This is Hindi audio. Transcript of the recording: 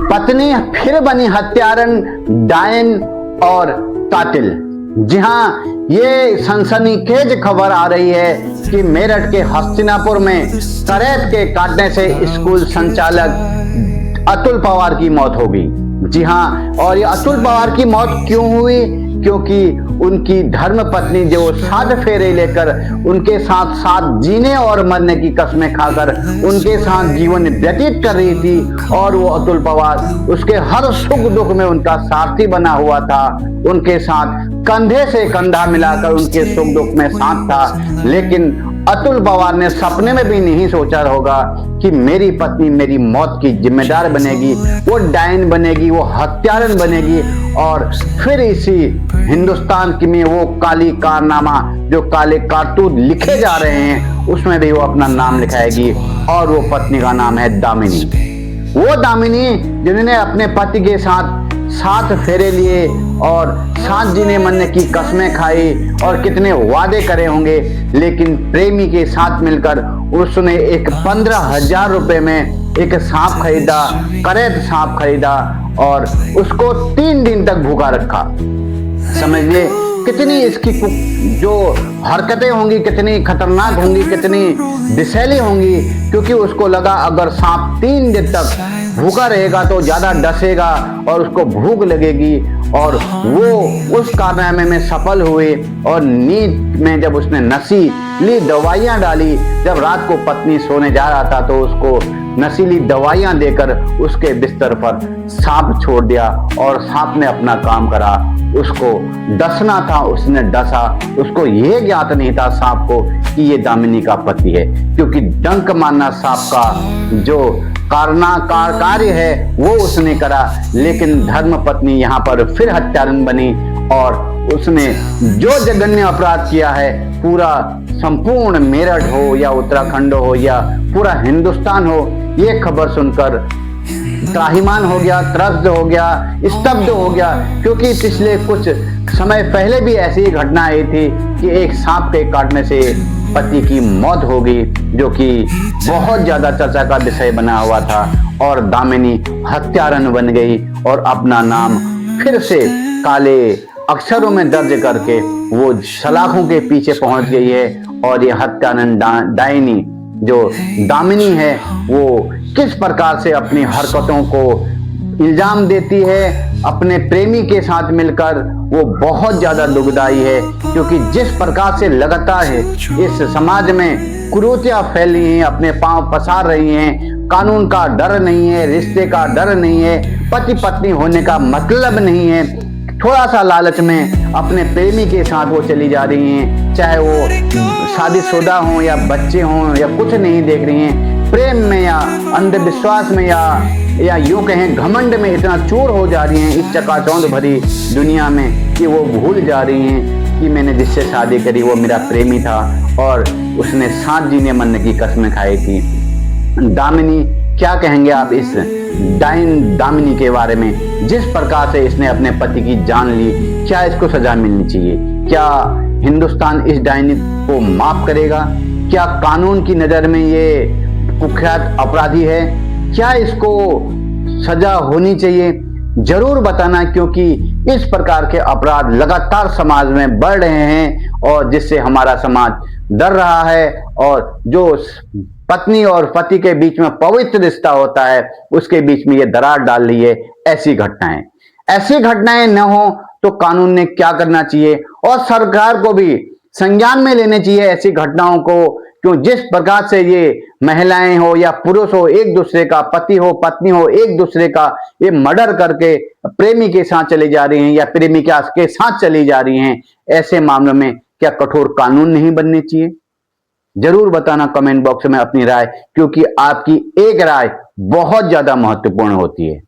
पत्नी फिर बनी हत्यारन, डायन और कातिल। जी हाँ, ये सनसनीखेज खबर आ रही है कि मेरठ के हस्तिनापुर में करैत के काटने से स्कूल संचालक अतुल पवार की मौत हो गई। जी हाँ, और ये अतुल पवार की मौत क्यों हुई? क्योंकि उनकी धर्म पत्नी जो 7 फेरे लेकर उनके साथ साथ जीने और मरने की कस्में खाकर उनके साथ जीवन व्यतीत कर रही थी, और वो अतुल पवार उसके हर सुख दुख में उनका सारथी बना हुआ था, उनके साथ कंधे से कंधा मिलाकर उनके सुख दुख में साथ था। लेकिन अतुल पवार ने सपने में भी नहीं सोचा होगा कि मेरी पत्नी मेरी मौत की जिम्मेदार बनेगी, वो डायन बनेगी, वो हत्यारन बनेगी, और फिर इसी हिंदुस्तान की में वो काली कारनामा, जो काले कारतूत लिखे जा रहे हैं, उसमें भी वो अपना नाम लिखाएगी। और वो पत्नी का नाम है दामिनी। वो दामिनी जिन्होंने अपने पति के साथ 7 फेरे लिए और 7 जीने मरने की कस्में खाई और कितने वादे करे होंगे, लेकिन प्रेमी के साथ मिलकर उसने एक 15,000 रुपए में एक सांप खरीदा, करैत सांप खरीदा, और उसको 3 दिन तक भूखा रखा। समझिए कितनी इसकी जो हरकतें होंगी कितनी खतरनाक होंगी, कितनी विषैली होंगी, क्योंकि उसको लगा अगर सांप 3 दिन तक भूखा रहेगा तो ज्यादा डसेगा और उसको भूख लगेगी, और वो उस कारनामे में सफल हुए। और नींद में जब उसने नशीली दवाइयां डाली, जब रात को पत्नी सोने जा रहा था तो उसको नशीली दवाइयां देकर उसके बिस्तर पर सांप छोड़ दिया, और सांप ने अपना काम करा। उसको डसना था, उसने डसा। उसको यह ज्ञात नहीं था सांप को कि ये दामिनी का पति है, क्योंकि डंक मारना सांप का जो कार्य है वो उसने करा। लेकिन धर्म पत्नी यहाँ पर फिर हत्यारन बनी, और उसने जो जघन्य अपराध किया है, पूरा संपूर्ण मेरठ हो या उत्तराखंड हो या पूरा हिंदुस्तान हो, ये खबर सुनकर त्राहिमाम हो गया, त्रस्त हो गया, स्तब्ध हो गया। क्योंकि पिछले कुछ समय पहले भी ऐसी घटना आई थी कि एक सांप के काटने से पति की मौत हो गई, जो कि बहुत ज्यादा चर्चा का विषय बना हुआ था, और दामिनी हत्यारन बन गई और अपना नाम फिर से काले अक्षरों में दर्ज करके वो सलाखों के पीछे पहुंच गई है। और ये हत्यारन डायनी जो दामिनी है, वो किस प्रकार से अपनी हरकतों को इल्जाम देती है अपने प्रेमी के साथ मिलकर, वो बहुत ज्यादा दुखदाई है। क्योंकि जिस प्रकार से लगातार है इस समाज में कुरीतियां फैल रही हैं, अपने पांव पसार रही हैं, कानून का डर नहीं है, रिश्ते का डर नहीं है, पति पत्नी होने का मतलब नहीं है, थोड़ा सा लालच में अपने प्रेमी के साथ वो चली जा रही हैं, चाहे वो शादीशुदा हो या बच्चे हों या कुछ नहीं देख रही हैं, प्रेम में या अंधविश्वास में या यूं कहें घमंड में इतना चूर हो जा रही हैं इस चकाचौंध भरी दुनिया में, कि वो भूल जा रही हैं कि मैंने जिससे शादी करी वो मेरा प्रेमी था और उसने 7 जीने मरने की कस्में खाई थी। दामिनी, क्या कहेंगे आप इस डायन दामिनी के बारे में? जिस प्रकार से इसने अपने पति की जान ली, क्या इसको सजा मिलनी चाहिए? क्या हिंदुस्तान इस डायनी को माफ करेगा? क्या कानून की नजर में ये कुख्यात अपराधी है? क्या इसको सजा होनी चाहिए? जरूर बताना, क्योंकि इस प्रकार के अपराध लगातार समाज में बढ़ रहे हैं, और जिससे हमारा समाज डर रहा है, और जो पत्नी और पति के बीच में पवित्र रिश्ता होता है उसके बीच में ये दरार डाल रही है ऐसी घटनाएं न हो तो कानून ने क्या करना चाहिए, और सरकार को भी संज्ञान में लेने चाहिए ऐसी घटनाओं को। क्यों जिस प्रकार से ये महिलाएं हो या पुरुष हो, एक दूसरे का पति हो पत्नी हो, एक दूसरे का ये मर्डर करके प्रेमी के साथ चली जा रही हैं या प्रेमिका के साथ चली जा रही हैं, ऐसे मामलों में क्या कठोर कानून नहीं बनने चाहिए? जरूर बताना कमेंट बॉक्स में अपनी राय, क्योंकि आपकी एक राय बहुत ज्यादा महत्वपूर्ण होती है।